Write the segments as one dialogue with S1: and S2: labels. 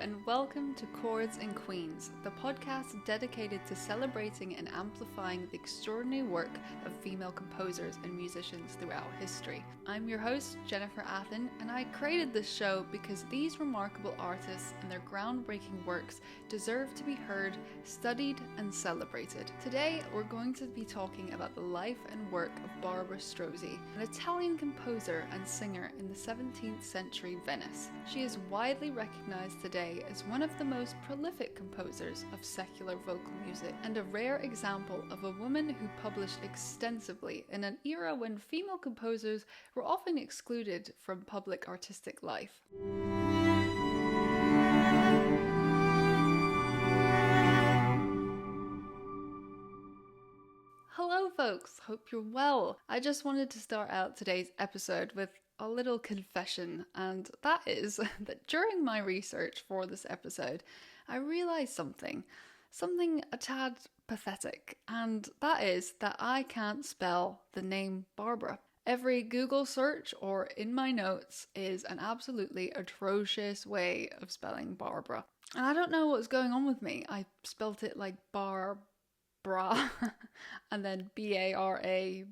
S1: and welcome to Chords and Queens, the podcast dedicated to celebrating and amplifying the extraordinary work of female composers and musicians throughout history. I'm your host, Jennifer Athen, and I created this show because these remarkable artists and their groundbreaking works deserve to be heard, studied, and celebrated. Today, we're going to be talking about the life and work of Barbara Strozzi, an Italian composer and singer in the 17th century Venice. She is widely recognized today as one of the most prolific composers of secular vocal music and a rare example of a woman who published extensively in an era when female composers were often excluded from public artistic life. Hello folks, hope you're well. I just wanted to start out today's episode with a little confession, and that is that during my research for this episode, I realised something a tad pathetic, and that is that I can't spell the name Barbara. Every Google search or in my notes is an absolutely atrocious way of spelling Barbara. And I don't know what's going on with me. I spelt it like Bra and then B-A-R-A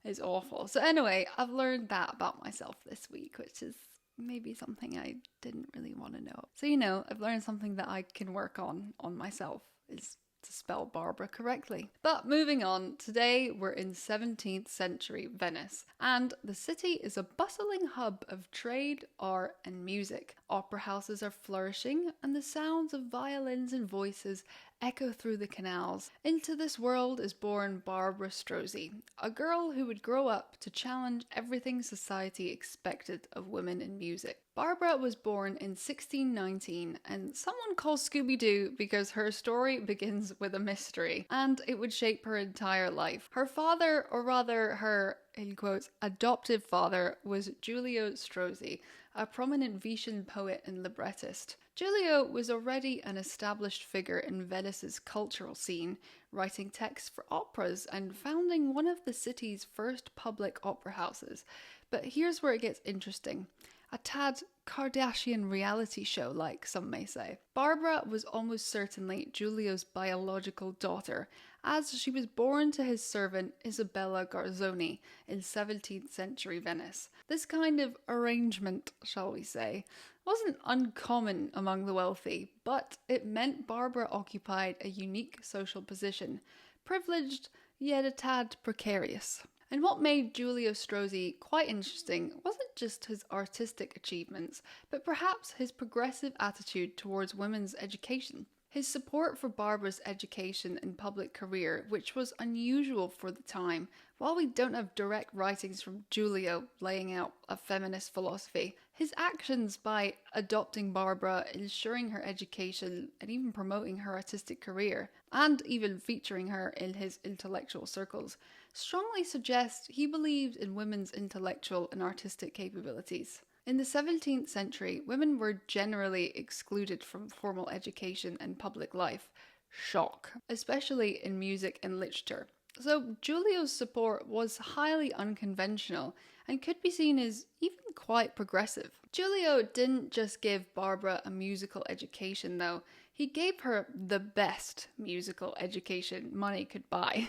S1: is awful. So anyway, I've learned that about myself this week, which is maybe something I didn't really want to know. So, I've learned something that I can work on myself, is to spell Barbara correctly. But moving on, today we're in 17th century Venice, and the city is a bustling hub of trade, art, and music. Opera houses are flourishing, and the sounds of violins and voices echo through the canals. Into this world is born Barbara Strozzi, a girl who would grow up to challenge everything society expected of women in music. Barbara was born in 1619, and someone calls Scooby-Doo because her story begins with a mystery, and it would shape her entire life. Her father, or rather her, in quotes, adoptive father, was Giulio Strozzi, a prominent Venetian poet and librettist. Giulio was already an established figure in Venice's cultural scene, writing texts for operas and founding one of the city's first public opera houses. But here's where it gets interesting. A tad Kardashian reality show, like some may say. Barbara was almost certainly Giulio's biological daughter, as she was born to his servant Isabella Garzoni in 17th century Venice. This kind of arrangement, shall we say, wasn't uncommon among the wealthy, but it meant Barbara occupied a unique social position, privileged yet a tad precarious. And what made Giulio Strozzi quite interesting wasn't just his artistic achievements, but perhaps his progressive attitude towards women's education. His support for Barbara's education and public career, which was unusual for the time. While we don't have direct writings from Giulio laying out a feminist philosophy, his actions by adopting Barbara, ensuring her education, and even promoting her artistic career, and even featuring her in his intellectual circles, strongly suggest he believed in women's intellectual and artistic capabilities. In the 17th century, women were generally excluded from formal education and public life. Shock, especially in music and literature. So Giulio's support was highly unconventional and could be seen as even quite progressive. Giulio didn't just give Barbara a musical education though, he gave her the best musical education money could buy.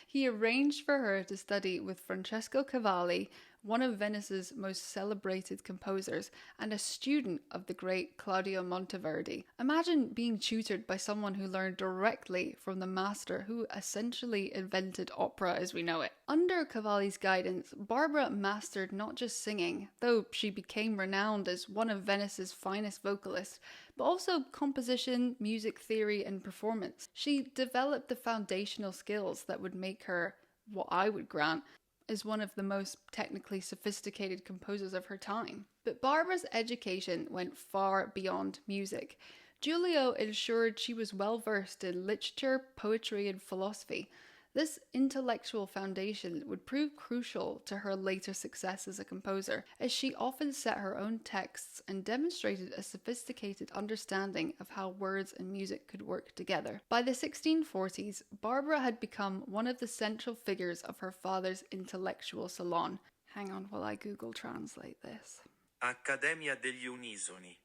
S1: He arranged for her to study with Francesco Cavalli, one of Venice's most celebrated composers, and a student of the great Claudio Monteverdi. Imagine being tutored by someone who learned directly from the master who essentially invented opera as we know it. Under Cavalli's guidance, Barbara mastered not just singing, though she became renowned as one of Venice's finest vocalists, but also composition, music theory, and performance. She developed the foundational skills that would make her, what I would grant, is one of the most technically sophisticated composers of her time. But Barbara's education went far beyond music. Giulio ensured she was well versed in literature, poetry, and philosophy. This intellectual foundation would prove crucial to her later success as a composer, as she often set her own texts and demonstrated a sophisticated understanding of how words and music could work together. By the 1640s, Barbara had become one of the central figures of her father's intellectual salon. Hang on while I Google translate this.
S2: Accademia degli Unisoni,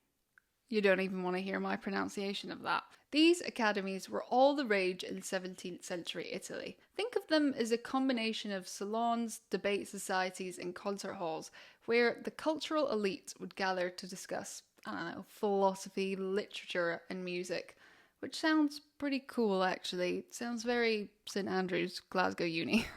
S1: You don't even want to hear my pronunciation of that. These academies were all the rage in 17th century Italy. Think of them as a combination of salons, debate societies, and concert halls where the cultural elite would gather to discuss, philosophy, literature, and music. Which sounds pretty cool, actually. It sounds very St Andrews, Glasgow Uni.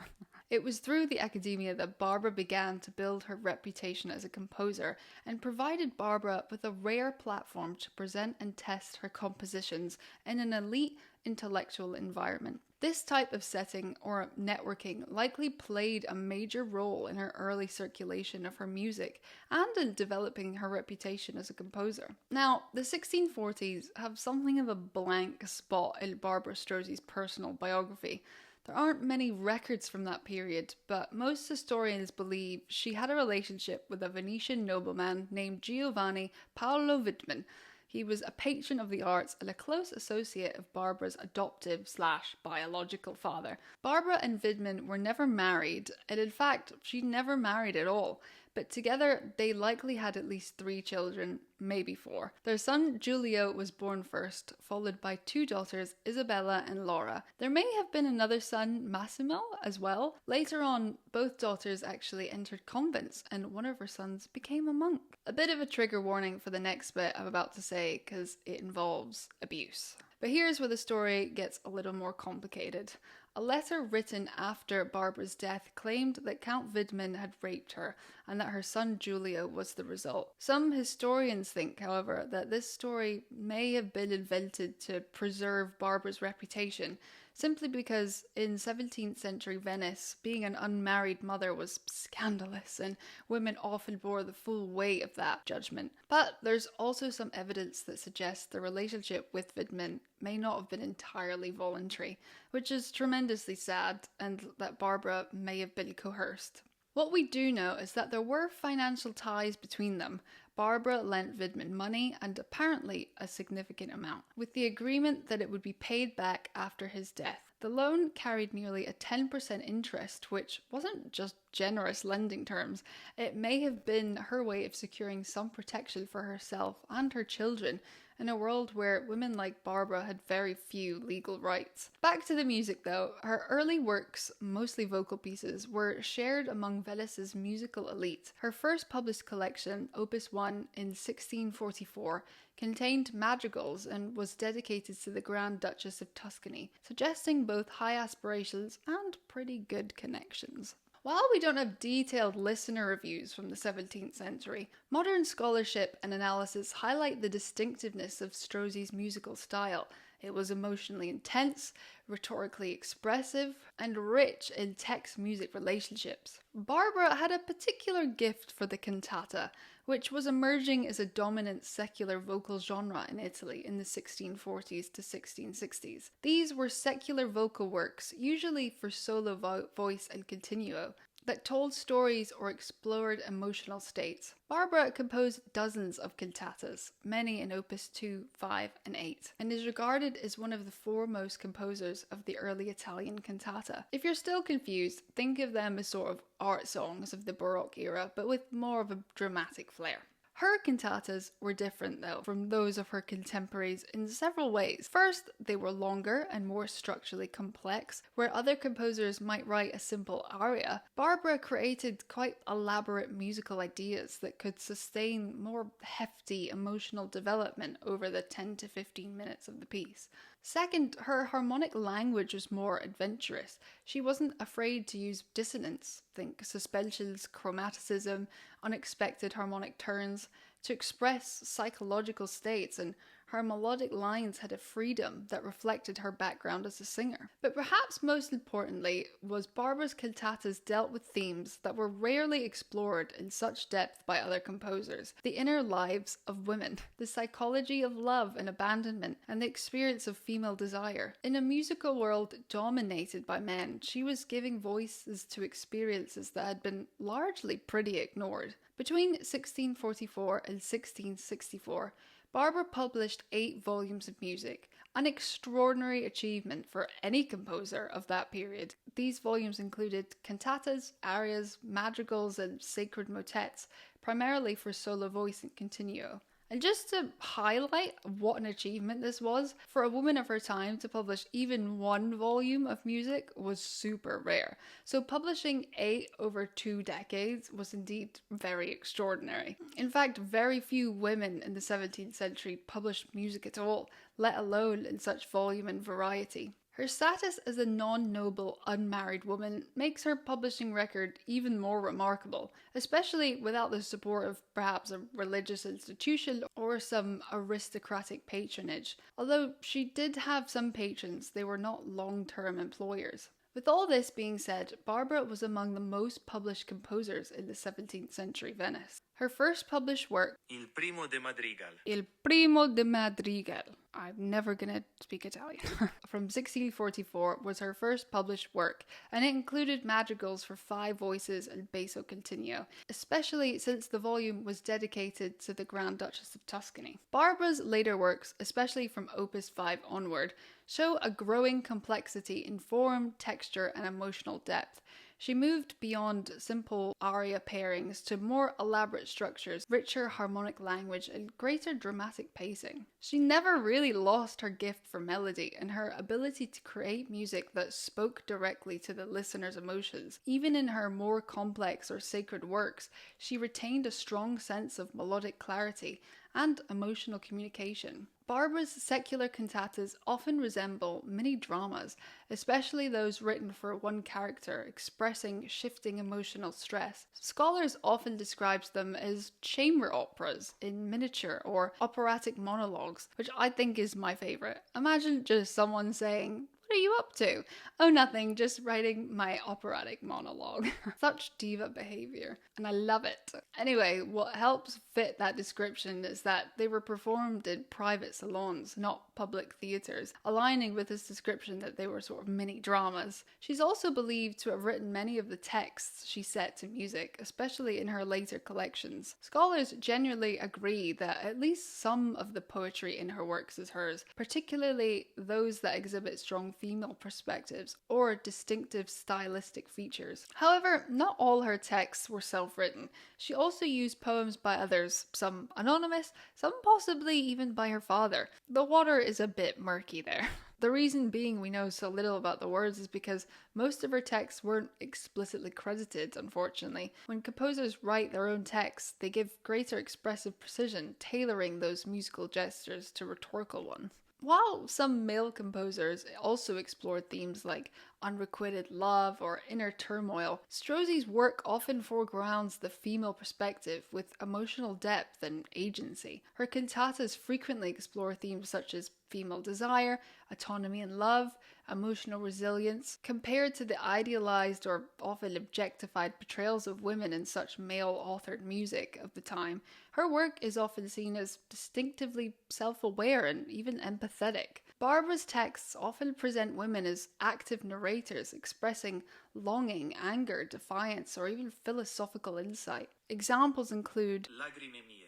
S1: It was through the academia that Barbara began to build her reputation as a composer and provided Barbara with a rare platform to present and test her compositions in an elite intellectual environment. This type of setting or networking likely played a major role in her early circulation of her music and in developing her reputation as a composer. Now, the 1640s have something of a blank spot in Barbara Strozzi's personal biography. There aren't many records from that period, but most historians believe she had a relationship with a Venetian nobleman named Giovanni Paolo Widman. He was a patron of the arts and a close associate of Barbara's adoptive/biological father. Barbara and Widman were never married, and in fact, she never married at all. But together, they likely had at least 3 children, maybe 4. Their son Giulio was born first, followed by 2 daughters, Isabella and Laura. There may have been another son, Massimo, as well. Later on, both daughters actually entered convents, and one of her sons became a monk. A bit of a trigger warning for the next bit I'm about to say, because it involves abuse. But here's where the story gets a little more complicated. A letter written after Barbara's death claimed that Count Widman had raped her and that her son Giulio was the result. Some historians think, however, that this story may have been invented to preserve Barbara's reputation, simply because in 17th century Venice, being an unmarried mother was scandalous and women often bore the full weight of that judgment. But there's also some evidence that suggests the relationship with Widman may not have been entirely voluntary, which is tremendously sad, and that Barbara may have been coerced. What we do know is that there were financial ties between them. Barbara lent Widman money, and apparently a significant amount, with the agreement that it would be paid back after his death. The loan carried nearly a 10% interest, which wasn't just generous lending terms. It may have been her way of securing some protection for herself and her children in a world where women like Barbara had very few legal rights. Back to the music though, her early works, mostly vocal pieces, were shared among Venice's musical elite. Her first published collection, Opus 1 in 1644, contained madrigals and was dedicated to the Grand Duchess of Tuscany, suggesting both high aspirations and pretty good connections. While we don't have detailed listener reviews from the 17th century, modern scholarship and analysis highlight the distinctiveness of Strozzi's musical style. It was emotionally intense, rhetorically expressive, and rich in text-music relationships. Barbara had a particular gift for the cantata, which was emerging as a dominant secular vocal genre in Italy in the 1640s to 1660s. These were secular vocal works, usually for solo voice and continuo, that told stories or explored emotional states. Barbara composed dozens of cantatas, many in Opus 2, 5, and 8, and is regarded as one of the foremost composers of the early Italian cantata. If you're still confused, think of them as sort of art songs of the Baroque era, but with more of a dramatic flair. Her cantatas were different, though, from those of her contemporaries in several ways. First, they were longer and more structurally complex. Where other composers might write a simple aria, Barbara created quite elaborate musical ideas that could sustain more hefty emotional development over the 10 to 15 minutes of the piece. Second, her harmonic language was more adventurous. She wasn't afraid to use dissonance, think suspensions, chromaticism, unexpected harmonic turns, to express psychological states, and her melodic lines had a freedom that reflected her background as a singer. But perhaps most importantly was Barbara's cantatas dealt with themes that were rarely explored in such depth by other composers. The inner lives of women, the psychology of love and abandonment, and the experience of female desire. In a musical world dominated by men, she was giving voices to experiences that had been largely pretty ignored. Between 1644 and 1664, Barbara published 8 volumes of music, an extraordinary achievement for any composer of that period. These volumes included cantatas, arias, madrigals, and sacred motets, primarily for solo voice and continuo. And just to highlight what an achievement this was, for a woman of her time to publish even one volume of music was super rare. So publishing 8 over 2 decades was indeed very extraordinary. In fact, very few women in the 17th century published music at all, let alone in such volume and variety. Her status as a non-noble, unmarried woman makes her publishing record even more remarkable, especially without the support of perhaps a religious institution or some aristocratic patronage. Although she did have some patrons, they were not long-term employers. With all this being said, Barbara was among the most published composers in the 17th century Venice. Her first published work,
S2: Il primo de Madrigal.
S1: Il primo de Madrigal. I'm never gonna speak Italian. From 1644 was her first published work, and it included madrigals for 5 voices and basso continuo, especially since the volume was dedicated to the Grand Duchess of Tuscany. Barbara's later works, especially from Opus 5 onward, show a growing complexity in form, texture, and emotional depth. She moved beyond simple aria pairings to more elaborate structures, richer harmonic language, and greater dramatic pacing. She never really lost her gift for melody and her ability to create music that spoke directly to the listener's emotions. Even in her more complex or sacred works, she retained a strong sense of melodic clarity and emotional communication. Barbara's secular cantatas often resemble mini dramas, especially those written for one character, expressing shifting emotional stress. Scholars often describe them as chamber operas in miniature or operatic monologues, which I think is my favourite. Imagine just someone saying, "What are you up to?" "Oh, nothing, just writing my operatic monologue." Such diva behavior, and I love it. Anyway, what helps fit that description is that they were performed in private salons, not public theatres, aligning with this description that they were sort of mini dramas. She's also believed to have written many of the texts she set to music, especially in her later collections. Scholars generally agree that at least some of the poetry in her works is hers, particularly those that exhibit strong female perspectives or distinctive stylistic features. However, not all her texts were self-written. She also used poems by others, some anonymous, some possibly even by her father. The water is a bit murky there. The reason being we know so little about the words is because most of her texts weren't explicitly credited, unfortunately. When composers write their own texts, they give greater expressive precision, tailoring those musical gestures to rhetorical ones. While some male composers also explored themes like unrequited love or inner turmoil, Strozzi's work often foregrounds the female perspective with emotional depth and agency. Her cantatas frequently explore themes such as female desire, autonomy and love, emotional resilience, compared to the idealized or often objectified portrayals of women in such male-authored music of the time. Her work is often seen as distinctively self-aware and even empathetic. Barbara's texts often present women as active narrators expressing longing, anger, defiance, or even philosophical insight. Examples include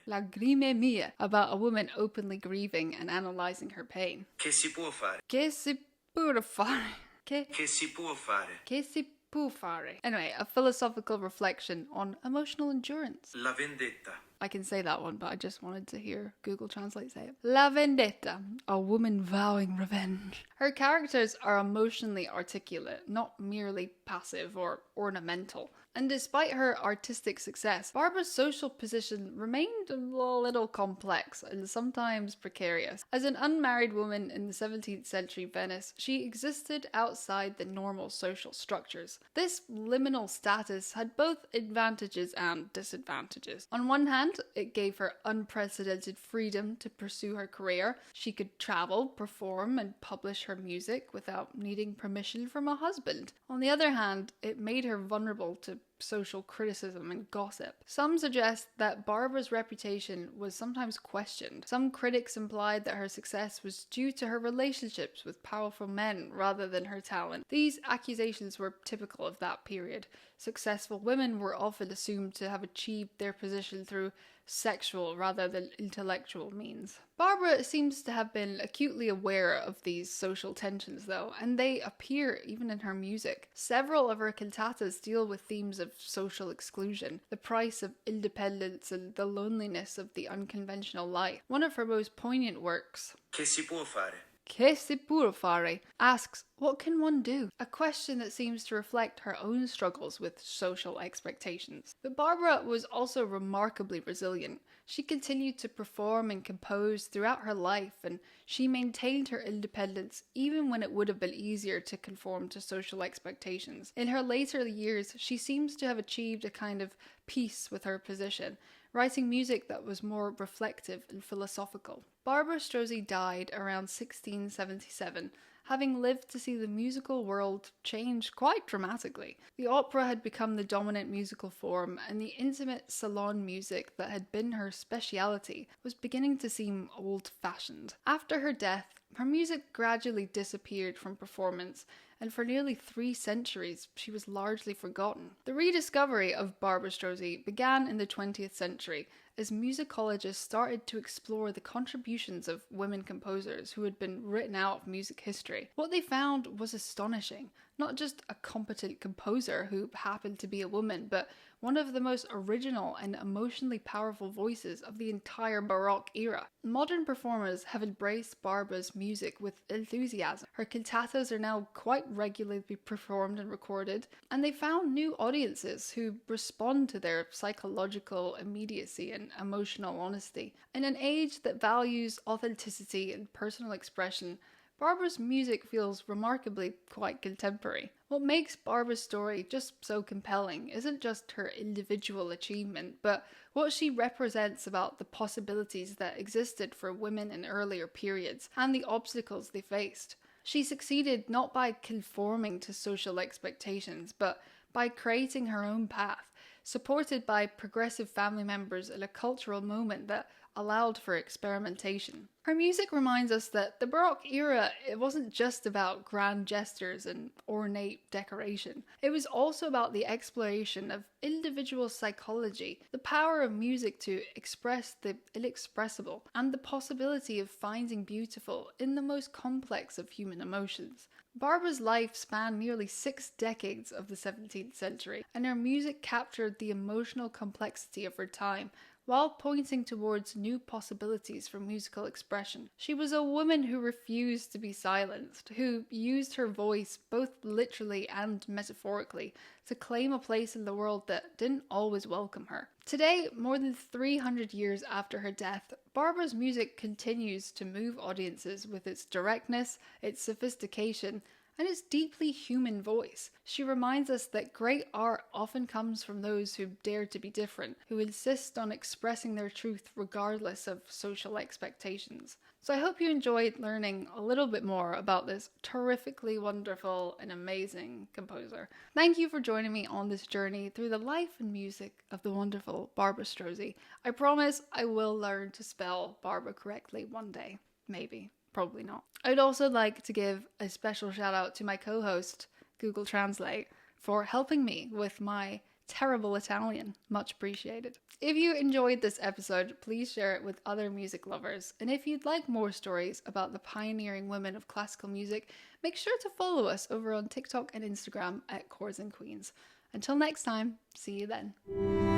S1: Lagrime mie, about a woman openly grieving and analysing her pain.
S2: Che si può fare?
S1: Che si può fare? Che
S2: si può fare?
S1: Che si può fare? Anyway, a philosophical reflection on emotional endurance.
S2: La vendetta.
S1: I can say that one, but I just wanted to hear Google Translate say it. La vendetta, a woman vowing revenge. Her characters are emotionally articulate, not merely passive or ornamental. And despite her artistic success, Barbara's social position remained a little complex and sometimes precarious. As an unmarried woman in the 17th century Venice, she existed outside the normal social structures. This liminal status had both advantages and disadvantages. On one hand, it gave her unprecedented freedom to pursue her career. She could travel, perform, and publish her music without needing permission from a husband. On the other hand, it made her vulnerable to social criticism and gossip. Some suggest that Barbara's reputation was sometimes questioned. Some critics implied that her success was due to her relationships with powerful men rather than her talent. These accusations were typical of that period. Successful women were often assumed to have achieved their position through sexual rather than intellectual means. Barbara seems to have been acutely aware of these social tensions, though, and they appear even in her music. Several of her cantatas deal with themes of social exclusion, the price of independence, and the loneliness of the unconventional life. One of her most poignant works,
S2: Che si può fare?
S1: Che si può fare, asks, what can one do? A question that seems to reflect her own struggles with social expectations. But Barbara was also remarkably resilient. She continued to perform and compose throughout her life, and she maintained her independence even when it would have been easier to conform to social expectations. In her later years, she seems to have achieved a kind of peace with her position, writing music that was more reflective and philosophical. Barbara Strozzi died around 1677, having lived to see the musical world change quite dramatically. The opera had become the dominant musical form, and the intimate salon music that had been her speciality was beginning to seem old-fashioned. After her death, her music gradually disappeared from performance, and for nearly 3 centuries she was largely forgotten. The rediscovery of Barbara Strozzi began in the 20th century as musicologists started to explore the contributions of women composers who had been written out of music history. What they found was astonishing. Not just a competent composer who happened to be a woman, but one of the most original and emotionally powerful voices of the entire Baroque era. Modern performers have embraced Barbara's music with enthusiasm. Her cantatas are now quite regularly performed and recorded, and they found new audiences who respond to their psychological immediacy and emotional honesty. In an age that values authenticity and personal expression, Barbara's music feels remarkably quite contemporary. What makes Barbara's story just so compelling isn't just her individual achievement, but what she represents about the possibilities that existed for women in earlier periods and the obstacles they faced. She succeeded not by conforming to social expectations, but by creating her own path, supported by progressive family members at a cultural moment that allowed for experimentation. Her music reminds us that the Baroque era, it wasn't just about grand gestures and ornate decoration. It was also about the exploration of individual psychology, the power of music to express the inexpressible, and the possibility of finding beautiful in the most complex of human emotions. Barbara's life spanned nearly 6 decades of the 17th century, and her music captured the emotional complexity of her time, while pointing towards new possibilities for musical expression. She was a woman who refused to be silenced, who used her voice both literally and metaphorically to claim a place in the world that didn't always welcome her. Today, more than 300 years after her death, Barbara's music continues to move audiences with its directness, its sophistication, and its deeply human voice. She reminds us that great art often comes from those who dare to be different, who insist on expressing their truth regardless of social expectations. So I hope you enjoyed learning a little bit more about this terrifically wonderful and amazing composer. Thank you for joining me on this journey through the life and music of the wonderful Barbara Strozzi. I promise I will learn to spell Barbara correctly one day. Maybe. Probably not. I'd also like to give a special shout out to my co-host, Google Translate, for helping me with my terrible Italian. Much appreciated. If you enjoyed this episode, please share it with other music lovers. And if you'd like more stories about the pioneering women of classical music, make sure to follow us over on TikTok and Instagram at Chords and Queens. Until next time, see you then.